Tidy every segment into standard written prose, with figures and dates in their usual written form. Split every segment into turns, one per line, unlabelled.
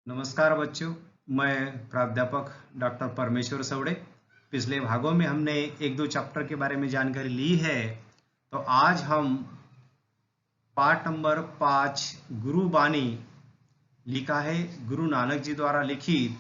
नमस्कार बच्चों। मैं प्राध्यापक डॉक्टर परमेश्वर सवड़े। पिछले भागों में हमने एक दो चैप्टर के बारे में जानकारी ली है। तो आज हम पाठ नंबर 5 गुरु बानी लिखा है गुरु नानक जी द्वारा लिखित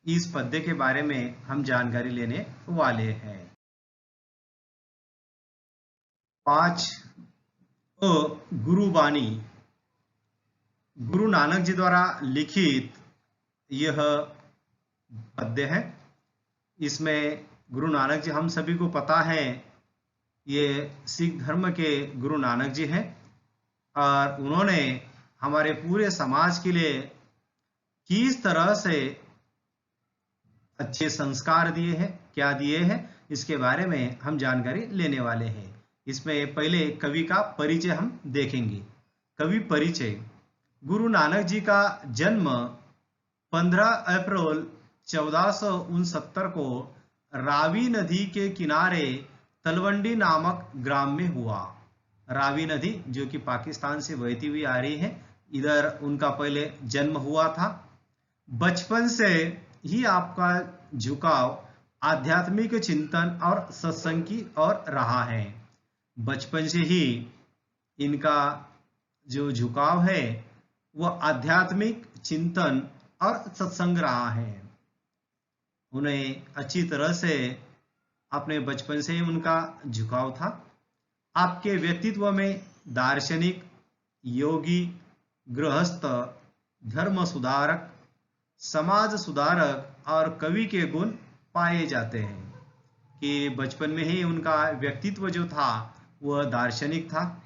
इस पद्य के बारे में हम जानकारी लेने वाले हैं। 5 गुरु बानी गुरु नानक जी द्वारा लिखित यह पद्य है। इसमें गुरु नानक जी हम सभी को पता है ये सिख धर्म के गुरु नानक जी हैं और उन्होंने हमारे पूरे समाज के लिए किस तरह से अच्छे संस्कार दिए हैं, क्या दिए हैं, इसके बारे में हम जानकारी लेने वाले हैं। इसमें पहले कवि का परिचय हम देखेंगे। कवि परिचय। गुरु नानक जी का जन्म 15 अप्रैल 1469 को रावी नदी के किनारे तलवंडी नामक ग्राम में हुआ। रावी नदी जो कि पाकिस्तान से बहती हुई आ रही है, इधर उनका पहले जन्म हुआ था। बचपन से ही आपका झुकाव आध्यात्मिक चिंतन और सत्संग की ओर रहा है। बचपन से ही इनका जो झुकाव है वह आध्यात्मिक चिंतन और सत्संग रहा है। उन्हें अच्छी तरह से अपने बचपन से ही उनका झुकाव था। आपके व्यक्तित्व में दार्शनिक, योगी, गृहस्थ, धर्म सुधारक, समाज सुधारक और कवि के गुण पाए जाते हैं। कि बचपन में ही उनका व्यक्तित्व जो था वह दार्शनिक था,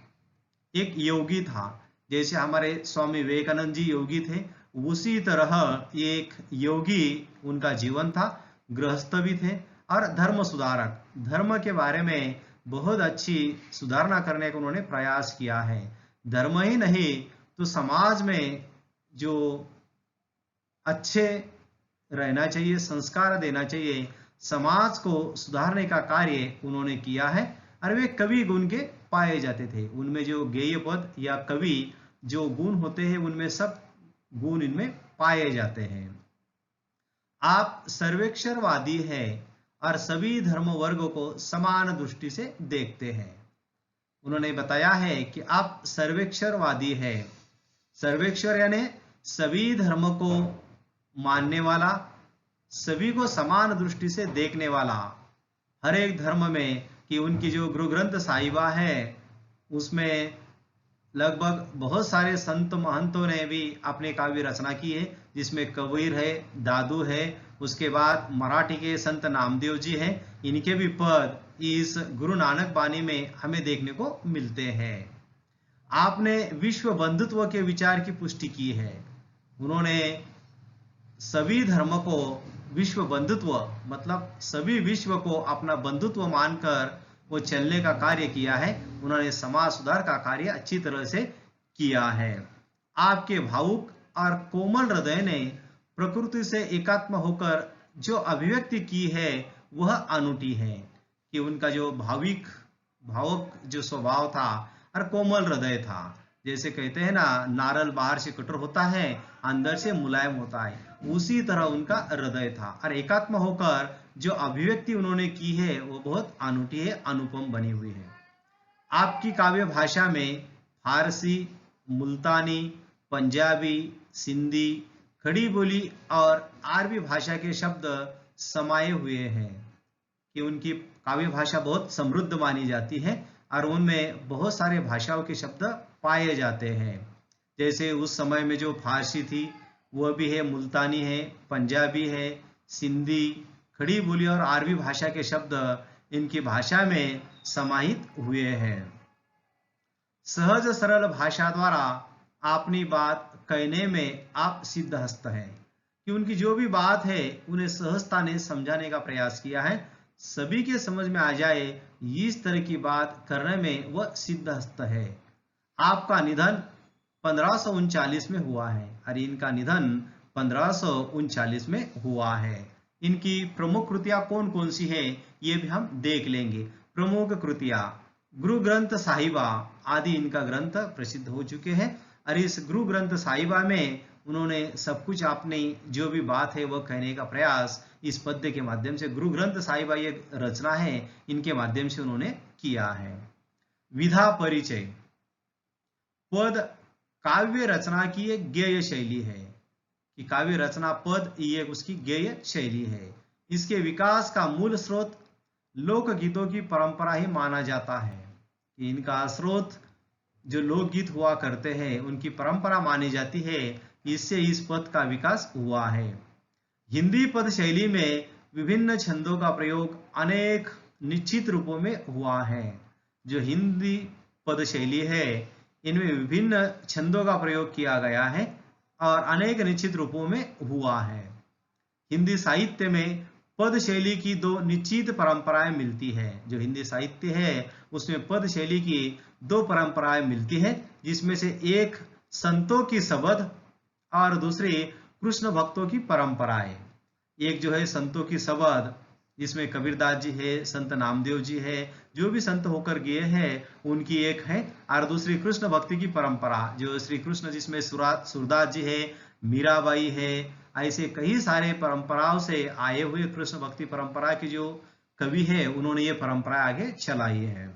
एक योगी था। जैसे हमारे स्वामी विवेकानंद जी योगी थे, उसी तरह एक योगी उनका जीवन था। गृहस्थ भी थे और धर्म सुधारक, धर्म के बारे में बहुत अच्छी सुधारना करने का उन्होंने प्रयास किया है। धर्म ही नहीं तो समाज में जो अच्छे रहना चाहिए, संस्कार देना चाहिए, समाज को सुधारने का कार्य उन्होंने किया है। और वे कवि गुण के पाए जाते थे। उनमें जो गेय पद या कवि जो गुण होते हैं उनमें सब गुण इनमें पाए जाते हैं। आप सर्वेक्षणवादी हैं और सभी धर्म वर्गों को समान दृष्टि से देखते हैं। उन्होंने बताया है कि आप सर्वेक्षणवादी हैं। सर्वेक्षण यानी सभी धर्म को मानने वाला, सभी को समान दृष्टि से देखने वाला। हर एक धर्म में कि उनकी जो गुरु ग्रंथ साहिबा है उसमें लगभग बहुत सारे संत महंतों ने भी अपने काव्य रचना की है, जिसमें कबीर है, दादू है, उसके बाद मराठी के संत नामदेव जी हैं। इनके भी पद इस गुरु नानक बानी में हमें देखने को मिलते हैं। आपने विश्व बंधुत्व के विचार की पुष्टि की है। उन्होंने सभी धर्म को विश्व बंधुत्व मतलब सभी विश्व को अपना बंधुत्व मानकर वो चलने का कार्य किया है। उन्होंने समाज सुधार का कार्य अच्छी तरह से किया है। आपके भावुक और कोमल हृदय ने प्रकृति से एकात्म होकर जो अभिव्यक्ति की है वह अनूठी है। कि उनका जो भावुक जो स्वभाव था और कोमल हृदय था। जैसे कहते हैं ना, नारल बाहर से कठोर होता है, अंदर से मुलायम होता है, उसी तरह उनका हृदय था। और एकात्म होकर जो अभिव्यक्ति उन्होंने की है वो बहुत अनूठी है, अनुपम बनी हुई है। आपकी काव्य भाषा में फारसी, मुल्तानी, पंजाबी, सिंधी, खड़ी बोली और अरबी भाषा के शब्द समाये हुए हैं। कि उनकी काव्य भाषा बहुत समृद्ध मानी जाती है और उनमें बहुत सारे भाषाओं के शब्द पाए जाते हैं। जैसे उस समय में जो फारसी थी वह भी है, मुल्तानी है, पंजाबी है, सिंधी, खड़ी बोली और अरबी भाषा के शब्द इनकी भाषा में समाहित हुए हैं। सहज सरल भाषा द्वारा अपनी बात कहने में आप सिद्धहस्त हैं। कि उनकी जो भी बात है उन्हें सहजता ने समझाने का प्रयास किया है, सभी के समझ में आ जाए इस तरह की बात करने में वह सिद्धहस्त है। आपका निधन 1539 में हुआ है और इनका निधन 1539 में हुआ है। इनकी प्रमुख कृतियां कौन कौन सी है ये भी हम देख लेंगे। प्रमुख कृतियां गुरु ग्रंथ साहिबा आदि इनका ग्रंथ प्रसिद्ध हो चुके हैं। और इस गुरु ग्रंथ साहिबा में उन्होंने सब कुछ अपनी जो भी बात है वह कहने का प्रयास इस पद्य के माध्यम से, गुरु ग्रंथ साहिब ये रचना है इनके माध्यम से उन्होंने किया है। विधा परिचय। पद काव्य रचना की एक गेय शैली है, कि काव्य रचना पद ये उसकी गेय शैली है। इसके विकास का मूल स्रोत लोकगीतों की परंपरा ही माना जाता है, कि इनका स्रोत जो लोकगीत हुआ करते हैं उनकी परंपरा मानी जाती है, इससे इस पद का विकास हुआ है। हिंदी पद शैली में विभिन्न छंदों का प्रयोग अनेक निश्चित रूपों में हुआ है। जो हिंदी पद शैली है इनमें विभिन्न छंदों का प्रयोग किया गया है और अनेक निश्चित रूपों में हुआ है। हिंदी साहित्य में पद शैली की दो निश्चित परंपराएं मिलती है। जो हिंदी साहित्य है उसमें पद शैली की दो परंपराएं मिलती है, जिसमें से एक संतों की शबद और दूसरी कृष्ण भक्तों की परंपराएं। एक जो है संतों की शबद, जिसमें कबीरदास जी है, संत नामदेव जी है, जो भी संत होकर गए हैं उनकी एक है, और दूसरी कृष्ण भक्ति की परंपरा, जो श्री कृष्ण जिसमें सूरदास जी है, मीराबाई है, ऐसे कई सारे परंपराओं से आए हुए कृष्ण भक्ति परंपरा के जो कवि है उन्होंने ये परंपरा आगे चलाई है।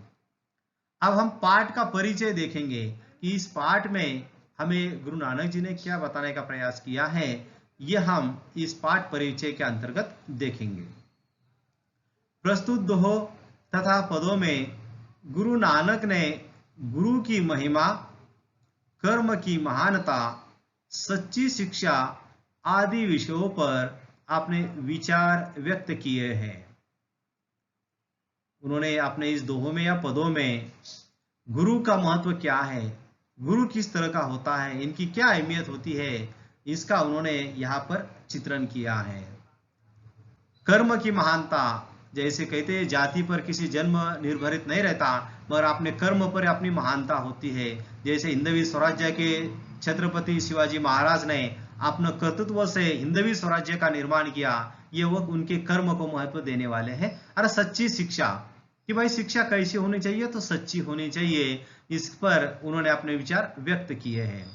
अब हम पाठ का परिचय देखेंगे कि इस पाठ में हमें गुरु नानक जी ने क्या बताने का प्रयास किया है, यह हम इस पाठ परिचय के अंतर्गत देखेंगे। प्रस्तुत दोहों तथा पदों में गुरु नानक ने गुरु की महिमा, कर्म की महानता, सच्ची शिक्षा आदि विषयों पर अपने विचार व्यक्त किए हैं। उन्होंने अपने इस दोहों में या पदों में गुरु का महत्व क्या है, गुरु किस तरह का होता है, इनकी क्या अहमियत होती है, इसका उन्होंने यहाँ पर चित्रण किया है। कर्म की महानता, जैसे कहते हैं जाति पर किसी जन्म निर्भरित नहीं रहता, मगर अपने कर्म पर अपनी महानता होती है। जैसे हिंदवी स्वराज्य के छत्रपति शिवाजी महाराज ने अपने कर्तृत्व से हिंदवी स्वराज्य का निर्माण किया, ये वो उनके कर्म को महत्व देने वाले हैं। और सच्ची शिक्षा, कि भाई शिक्षा कैसी होनी चाहिए, तो सच्ची होनी चाहिए, इस पर उन्होंने अपने विचार व्यक्त किए हैं।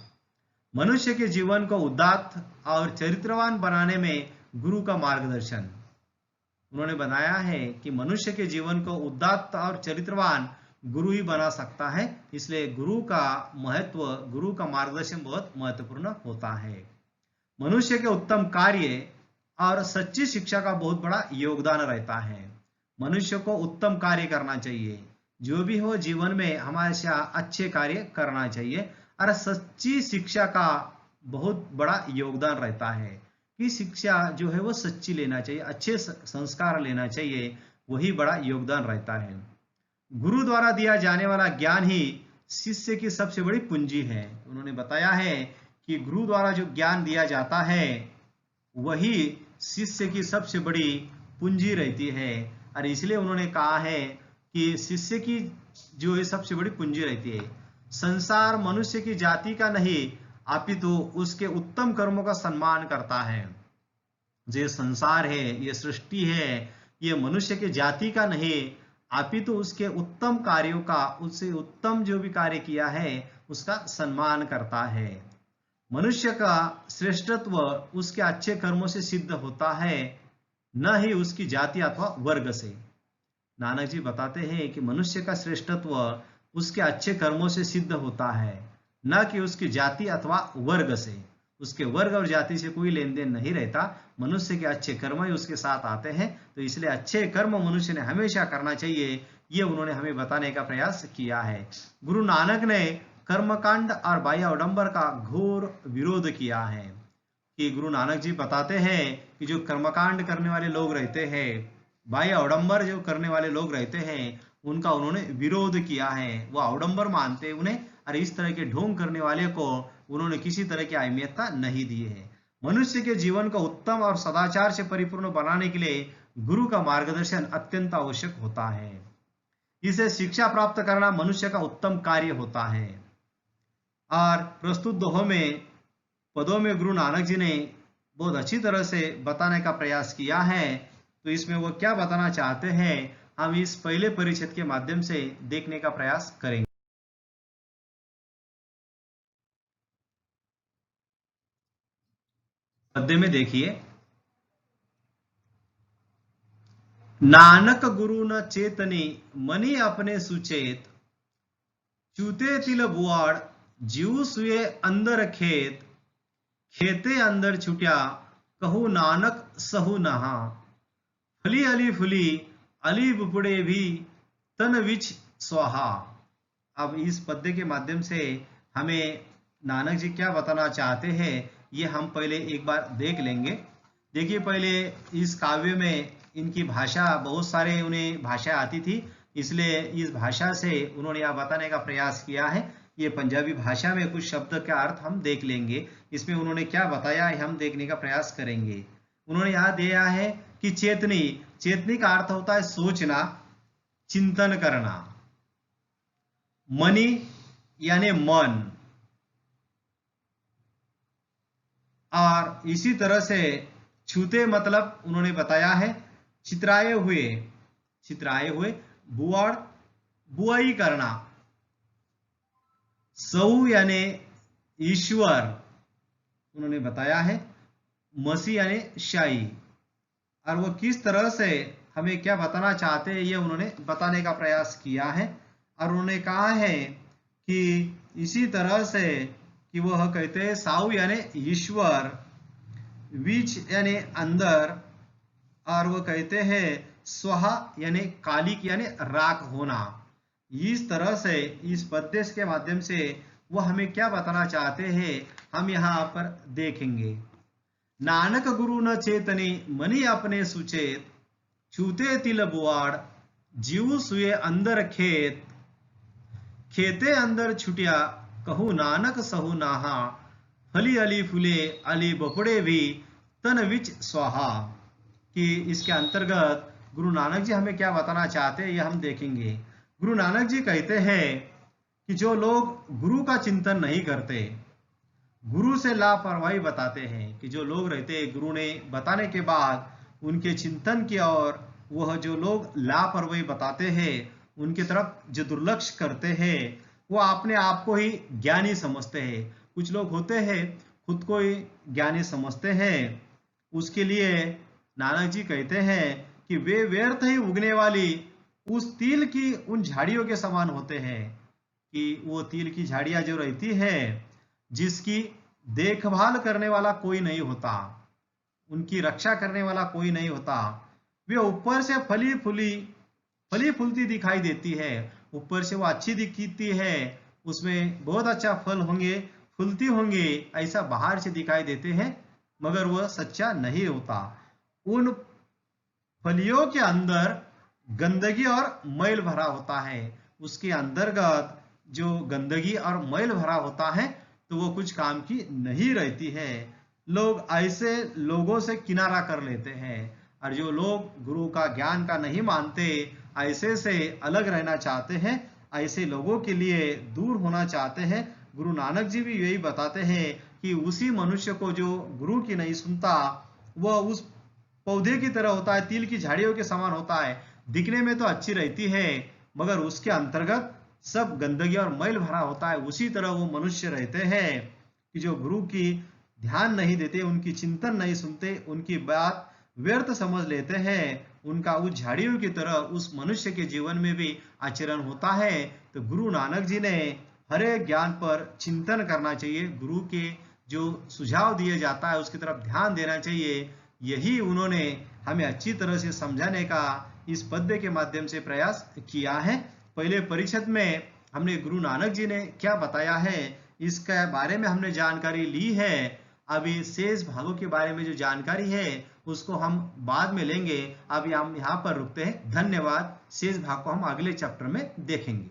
मनुष्य के जीवन को उदात्त और चरित्रवान बनाने में गुरु का मार्गदर्शन, उन्होंने बनाया है कि मनुष्य के जीवन को उदात्त और चरित्रवान गुरु ही बना सकता है, इसलिए गुरु का महत्व, गुरु का मार्गदर्शन बहुत महत्वपूर्ण होता है। मनुष्य के उत्तम कार्य और सच्ची शिक्षा का बहुत बड़ा योगदान रहता है। मनुष्य को उत्तम कार्य करना चाहिए, जो भी हो जीवन में हमेशा अच्छे कार्य करना चाहिए, और सच्ची शिक्षा का बहुत बड़ा योगदान रहता है कि शिक्षा जो है वो सच्ची लेना चाहिए, अच्छे संस्कार लेना चाहिए, वही बड़ा योगदान रहता है। गुरु द्वारा दिया जाने वाला ज्ञान ही शिष्य की सबसे बड़ी पूंजी है। उन्होंने बताया है कि गुरु द्वारा जो ज्ञान दिया जाता है वही शिष्य की सबसे बड़ी पूंजी रहती है, और इसलिए उन्होंने कहा है कि शिष्य की जो है सबसे बड़ी पूंजी रहती है। संसार मनुष्य की जाति का नहीं, अपितु उसके उत्तम कर्मों का सम्मान करता है। जो संसार है, ये सृष्टि है, ये मनुष्य के जाति का नहीं, अपितु उसके उत्तम कार्यों का, उससे उत्तम जो भी कार्य किया है उसका सम्मान करता है। मनुष्य का श्रेष्ठत्व उसके अच्छे कर्मों से सिद्ध होता है, न ही उसकी जाति अथवा वर्ग से। नानक जी बताते हैं कि मनुष्य का श्रेष्ठत्व उसके अच्छे कर्मों से सिद्ध होता है, न कि उसकी जाति अथवा वर्ग से। उसके वर्ग और जाति से कोई लेन देन नहीं रहता, मनुष्य के अच्छे कर्म ही उसके साथ आते हैं। तो इसलिए अच्छे कर्म मनुष्य ने हमेशा करना चाहिए, ये उन्होंने हमें बताने का प्रयास किया है। गुरु नानक ने कर्मकांड और बाह्य आडंबर का घोर विरोध किया है। कि गुरु नानक जी बताते हैं कि जो कर्मकांड करने वाले लोग रहते हैं, बाह्य आडंबर जो करने वाले लोग रहते हैं, उनका उन्होंने विरोध किया है। वो आडंबर मानते उन्हें, और इस तरह के ढोंग करने वाले को उन्होंने किसी तरह की अहमियत नहीं दी है। मनुष्य के जीवन को उत्तम और सदाचार से परिपूर्ण बनाने के लिए गुरु का मार्गदर्शन अत्यंत आवश्यक होता है। इसे शिक्षा प्राप्त करना मनुष्य का उत्तम कार्य होता है। और प्रस्तुत दोहों में, पदों में गुरु नानक जी ने बहुत अच्छी तरह से बताने का प्रयास किया है। तो इसमें वो क्या बताना चाहते हैं, हम इस पहले परिच्छेद के माध्यम से देखने का प्रयास करेंगे। पद्य में देखिए, नानक गुरु न चेतनी मनी अपने सुचेत, चूते तिल बुआड़ जीव सुए अंदर खेत, खेते अंदर छुट्या कहू नानक सहु नहा, फली अली फुली अली बुपड़े भी तन विच स्वाहा। अब इस पद्य के माध्यम से हमें नानक जी क्या बताना चाहते हैं ये हम पहले एक बार देख लेंगे। देखिए, पहले इस काव्य में इनकी भाषा, बहुत सारे उन्हें भाषा आती थी, इसलिए इस भाषा से उन्होंने यह बताने का प्रयास किया है। ये पंजाबी भाषा में कुछ शब्द का अर्थ हम देख लेंगे, इसमें उन्होंने क्या बताया है हम देखने का प्रयास करेंगे। उन्होंने यहाँ दिया है कि चेतनी, चेतनी का अर्थ होता है सोचना, चिंतन करना, मनी यानी मन, और इसी तरह से छूते मतलब उन्होंने बताया है चित्राए हुए, चित्राए हुए, बुआड़ बुआई करना, सऊ यानी ईश्वर उन्होंने बताया है, मसी यानी शाही, और वो किस तरह से हमें क्या बताना चाहते हैं ये उन्होंने बताने का प्रयास किया है। और उन्होंने कहा है कि इसी तरह से कि वह कहते हैं साऊ यानी ईश्वर, विच यानी अंदर, और वो कहते हैं स्वहा यानी कालिक यानी राख होना। इस तरह से इस पद्य के माध्यम से वो हमें क्या बताना चाहते हैं हम यहाँ पर देखेंगे। नानक गुरु न चेतनी मनी अपने सुचेत, छूते तिल बुआड़ जीव सुए अंदर खेत, खेते अंदर छुटिया कहू नानक सहु नाहा, फली अली फुले अली बपड़े भी तन विच स्वाहा। कि इसके अंतर्गत गुरु नानक जी हमें क्या बताना चाहते हैं ये हम देखेंगे। गुरु नानक जी कहते हैं कि जो लोग गुरु का चिंतन नहीं करते, गुरु से लापरवाही बताते हैं, कि जो लोग रहते हैं गुरु ने बताने के बाद उनके चिंतन की ओर वह जो लोग लापरवाही बताते हैं, उनकी तरफ जो दुर्लक्ष्य करते हैं, वो अपने आप को ही ज्ञानी समझते हैं। कुछ लोग होते हैं खुद को ही ज्ञानी समझते हैं, उसके लिए नानक जी कहते हैं कि वे व्यर्थ ही उगने वाली उस तिल की उन झाड़ियों के समान होते हैं। कि वो तिल की झाड़ियां जो रहती है, जिसकी देखभाल करने वाला कोई नहीं होता, उनकी रक्षा करने वाला कोई नहीं होता, वे ऊपर से फली फूलती दिखाई देती है, ऊपर से वो अच्छी दिखती है, उसमें बहुत अच्छा फल होंगे, फूलती होंगे, ऐसा बाहर से दिखाई देते हैं, मगर वह सच्चा नहीं होता। उन फलियों के अंदर गंदगी और मैल भरा होता है, उसके अंतर्गत जो गंदगी और मैल भरा होता है तो वो कुछ काम की नहीं रहती है। लोग ऐसे लोगों से किनारा कर लेते हैं, और जो लोग गुरु का ज्ञान का नहीं मानते, ऐसे से अलग रहना चाहते हैं, ऐसे लोगों के लिए दूर होना चाहते हैं। गुरु नानक जी भी यही बताते हैं कि उसी मनुष्य को जो गुरु की नहीं सुनता, वह उस पौधे की तरह होता है, तिल की झाड़ियों के समान होता है, दिखने में तो अच्छी रहती है मगर उसके अंतर्गत सब गंदगी और मैल भरा होता है। उसी तरह वो मनुष्य रहते हैं कि जो गुरु की ध्यान नहीं देते, उनकी चिंतन नहीं सुनते, उनकी बात व्यर्थ समझ लेते हैं, उनका उस झाड़ियों की तरह उस मनुष्य के जीवन में भी आचरण होता है। तो गुरु नानक जी ने हर एक ज्ञान पर चिंतन करना चाहिए, गुरु के जो सुझाव दिए जाता है उसकी तरफ ध्यान देना चाहिए। यही उन्होंने हमें अच्छी तरह से समझाने का इस पद्य के माध्यम से प्रयास किया है। पहले परिच्छेद में हमने गुरु नानक जी ने क्या बताया है इसके बारे में हमने जानकारी ली है। अभी शेष भागों के बारे में जो जानकारी है उसको हम बाद में लेंगे। अभी हम यहाँ पर रुकते हैं। धन्यवाद। शेष भाग को हम अगले चैप्टर में देखेंगे।